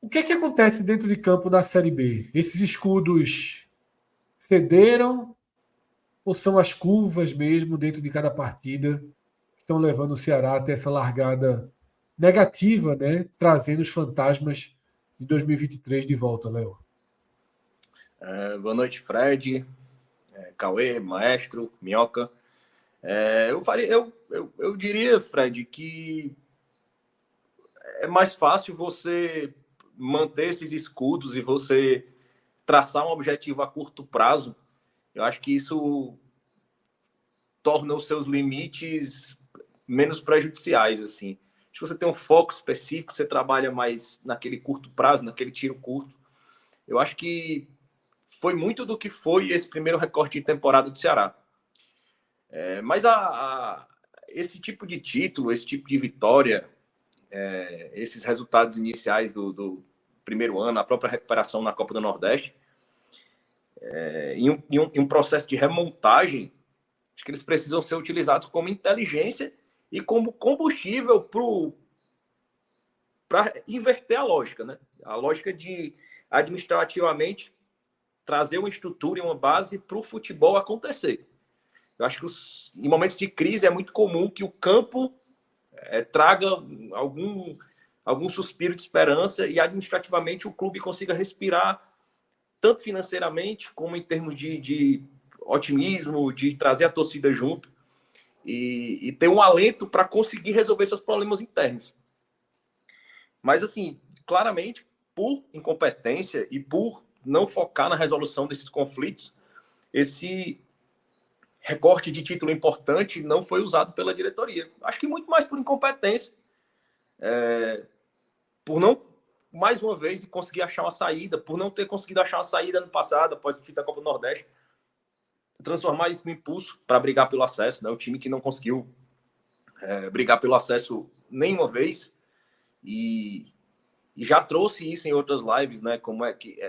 O que é que acontece dentro de campo da Série B? Esses escudos cederam ou são as curvas mesmo dentro de cada partida que estão levando o Ceará até essa largada negativa, né? Trazendo os fantasmas de 2023 de volta, Léo? Boa noite, Fred, Cauê, Maestro, Minhoca. Eu diria, Fred, que é mais fácil você manter esses escudos e você traçar um objetivo a curto prazo. Eu acho que isso torna os seus limites menos prejudiciais, assim. Se você tem um foco específico, você trabalha mais naquele curto prazo, naquele tiro curto. Eu acho que foi muito do que foi esse primeiro recorte de temporada do Ceará. Mas esse tipo de título, esse tipo de vitória, esses resultados iniciais do primeiro ano, a própria recuperação na Copa do Nordeste, em um processo de remontagem, acho que eles precisam ser utilizados como inteligência e como combustível para inverter a lógica, né? A lógica de, administrativamente, trazer uma estrutura e uma base para o futebol acontecer. Eu acho que em momentos de crise é muito comum que o campo traga algum suspiro de esperança e administrativamente o clube consiga respirar, tanto financeiramente como em termos de otimismo, de trazer a torcida junto e ter um alento para conseguir resolver seus problemas internos. Mas, assim, claramente, por incompetência e por não focar na resolução desses conflitos, esse recorte de título importante não foi usado pela diretoria. Acho que muito mais por incompetência, por não, mais uma vez, conseguir achar uma saída, por não ter conseguido achar uma saída no passado, após o título da Copa do Nordeste, transformar isso no impulso para brigar pelo acesso, né? O time que não conseguiu brigar pelo acesso nenhuma vez e já trouxe isso em outras lives, né? Como é que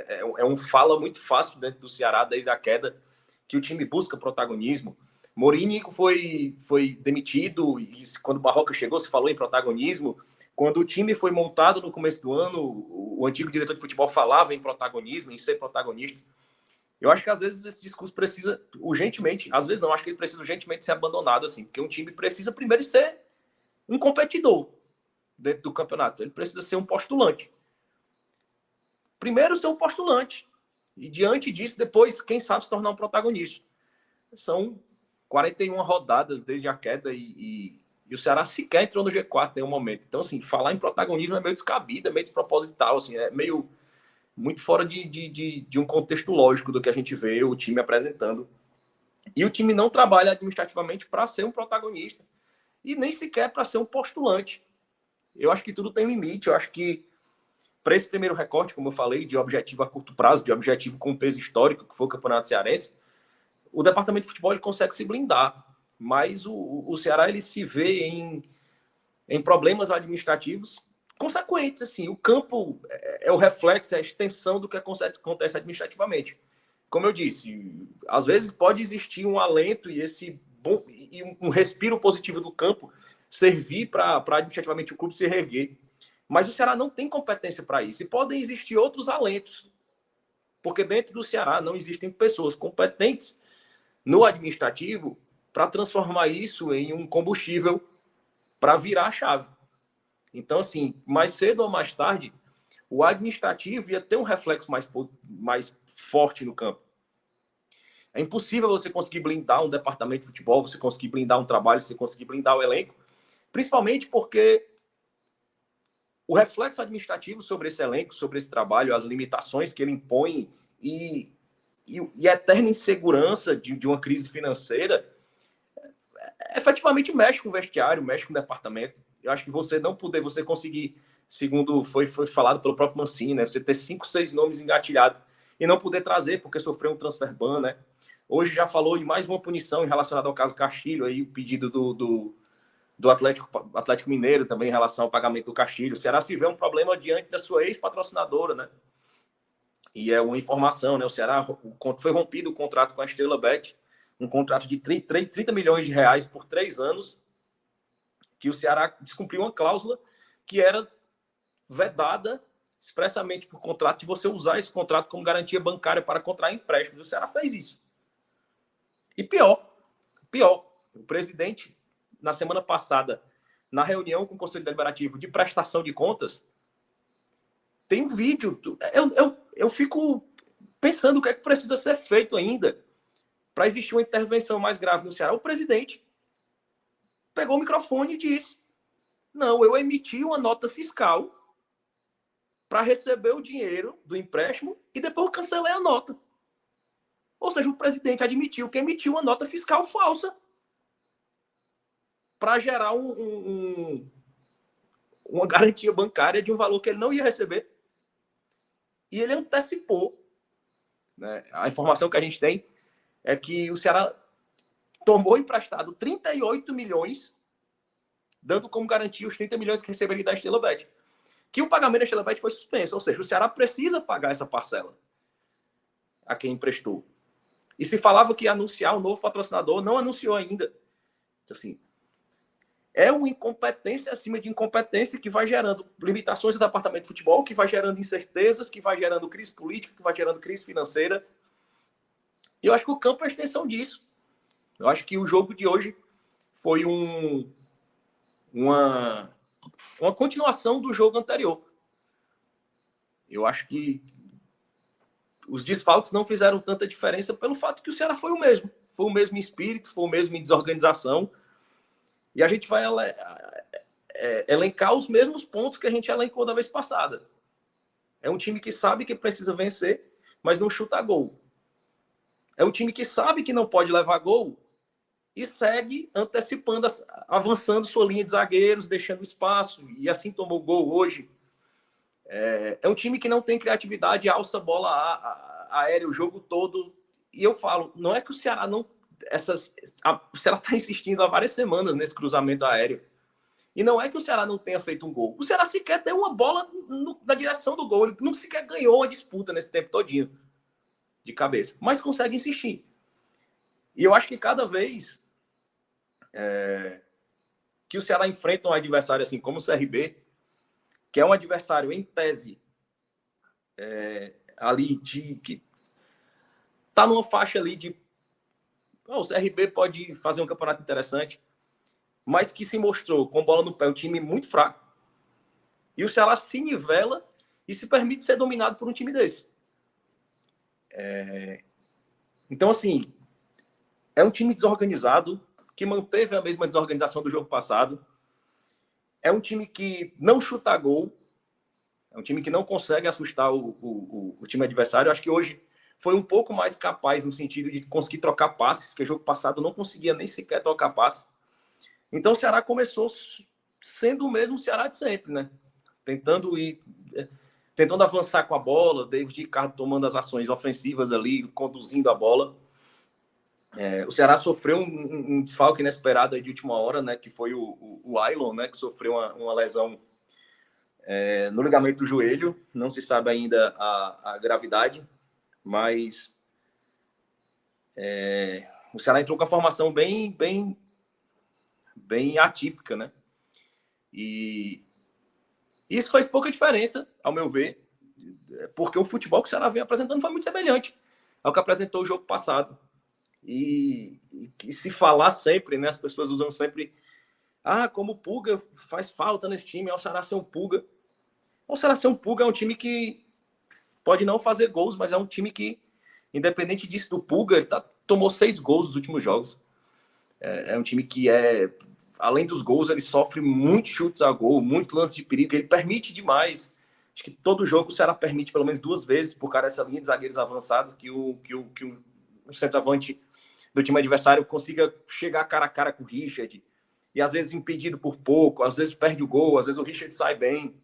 um fala muito fácil dentro do Ceará desde a queda, que o time busca protagonismo. Mourinho foi demitido e quando o Barroca chegou se falou em protagonismo. Quando o time foi montado no começo do ano, o antigo diretor de futebol falava em protagonismo, em ser protagonista. Eu acho que às vezes esse discurso precisa urgentemente, às vezes não, acho que ele precisa urgentemente ser abandonado, assim, porque um time precisa primeiro ser um competidor dentro do campeonato. Ele precisa ser um postulante. Primeiro ser um postulante. E diante disso, depois, quem sabe, se tornar um protagonista. São 41 rodadas desde a queda e o Ceará sequer entrou no G4 em nenhum momento. Então, assim, falar em protagonismo é meio descabido, é meio desproposital, assim, é meio muito fora de um contexto lógico do que a gente vê o time apresentando. E o time não trabalha administrativamente para ser um protagonista e nem sequer para ser um postulante. Eu acho que tudo tem limite. Eu acho que para esse primeiro recorte, como eu falei, de objetivo a curto prazo, de objetivo com peso histórico, que foi o Campeonato Cearense, o departamento de futebol ele consegue se blindar. Mas o Ceará ele se vê em problemas administrativos consequentes. Assim, o campo é o reflexo, é a extensão do que acontece administrativamente. Como eu disse, às vezes pode existir um alento e um respiro positivo do campo servir para administrativamente o clube se reerguer. Mas o Ceará não tem competência para isso. E podem existir outros alentos. Porque dentro do Ceará não existem pessoas competentes no administrativo para transformar isso em um combustível para virar a chave. Então, assim, mais cedo ou mais tarde, o administrativo ia ter um reflexo mais forte no campo. É impossível você conseguir blindar um departamento de futebol, você conseguir blindar um trabalho, você conseguir blindar o elenco, principalmente porque o reflexo administrativo sobre esse elenco, sobre esse trabalho, as limitações que ele impõe e a eterna insegurança de uma crise financeira, efetivamente mexe com o vestiário, mexe com o departamento. Eu acho que você conseguir, segundo foi falado pelo próprio Mancini, né, você ter 5, 6 nomes engatilhados e não poder trazer porque sofreu um transfer ban, né? Hoje já falou em mais uma punição relacionada ao caso Castilho, aí o pedido do Atlético Mineiro também em relação ao pagamento do Castilho. O Ceará se vê um problema diante da sua ex-patrocinadora, né? E é uma informação, né? O Ceará foi rompido o contrato com a Estrela Bet, um contrato de 30 milhões de reais por 3 anos, que o Ceará descumpriu uma cláusula que era vedada expressamente por contrato de você usar esse contrato como garantia bancária para contrair empréstimos. O Ceará fez isso. E pior, o presidente, na semana passada, na reunião com o Conselho Deliberativo de prestação de contas, tem um vídeo. Eu fico pensando o que é que precisa ser feito ainda para existir uma intervenção mais grave no Ceará. O presidente pegou o microfone e disse: não, eu emiti uma nota fiscal para receber o dinheiro do empréstimo e depois eu cancelei a nota. Ou seja, o presidente admitiu que emitiu uma nota fiscal falsa para gerar uma garantia bancária de um valor que ele não ia receber. E ele antecipou, né? A informação que a gente tem é que o Ceará tomou emprestado 38 milhões, dando como garantia os 30 milhões que receberia da Estrela Bet. Que o pagamento da Estrela Bet foi suspenso. Ou seja, o Ceará precisa pagar essa parcela a quem emprestou. E se falava que ia anunciar um novo patrocinador, não anunciou ainda. Então, assim, é uma incompetência acima de incompetência que vai gerando limitações do departamento de futebol, que vai gerando incertezas, que vai gerando crise política, que vai gerando crise financeira. E eu acho que o campo é a extensão disso. Eu acho que o jogo de hoje foi uma continuação do jogo anterior. Eu acho que os desfalques não fizeram tanta diferença pelo fato que o Ceará foi o mesmo. Foi o mesmo em espírito, foi o mesmo em desorganização. E a gente vai elencar os mesmos pontos que a gente elencou da vez passada. É um time que sabe que precisa vencer, mas não chuta gol. É um time que sabe que não pode levar gol e segue antecipando, avançando sua linha de zagueiros, deixando espaço, e assim tomou gol hoje. É um time que não tem criatividade, alça bola aérea o jogo todo. E eu falo, não é que o Ceará não... o Ceará está insistindo há várias semanas nesse cruzamento aéreo. E não é que o Ceará não tenha feito um gol. O Ceará sequer deu uma bola na direção do gol. Ele não sequer ganhou a disputa nesse tempo todinho de cabeça. Mas consegue insistir. E eu acho que cada vez que o Ceará enfrenta um adversário assim como o CRB, que é um adversário em tese ali que tá numa faixa ali de o CRB pode fazer um campeonato interessante, mas que se mostrou com bola no pé um time muito fraco, e o Ceará se nivela e se permite ser dominado por um time desse. Então, assim, é um time desorganizado, que manteve a mesma desorganização do jogo passado. É um time que não chuta gol. É um time que não consegue assustar o time adversário. Eu acho que hoje foi um pouco mais capaz no sentido de conseguir trocar passes, porque o jogo passado não conseguia nem sequer trocar passes. Então o Ceará começou sendo o mesmo Ceará de sempre, né? Tentando avançar com a bola, David Ricardo tomando as ações ofensivas ali, conduzindo a bola. O Ceará sofreu um desfalque inesperado aí de última hora, né? Que foi o Ailon, né? Que sofreu uma lesão no ligamento do joelho. Não se sabe ainda a gravidade, mas o Ceará entrou com a formação bem atípica, né? E isso faz pouca diferença, ao meu ver, porque o futebol que o Ceará vem apresentando foi muito semelhante ao que apresentou o jogo passado. E se falar sempre, né? As pessoas usam sempre como o Pulga faz falta nesse time, o Ceará ser um Pulga. O Ceará ser um Pulga é um time que pode não fazer gols, mas é um time que, independente disso do Pulga, ele tomou 6 gols nos últimos jogos. É um time que além dos gols, ele sofre muitos chutes a gol, muito lance de perigo, ele permite demais. Acho que todo jogo o Ceará permite pelo menos 2 vezes por causa dessa linha de zagueiros avançados que o centroavante do time adversário consiga chegar cara a cara com o Richard, e às vezes impedido por pouco, às vezes perde o gol, às vezes o Richard sai bem.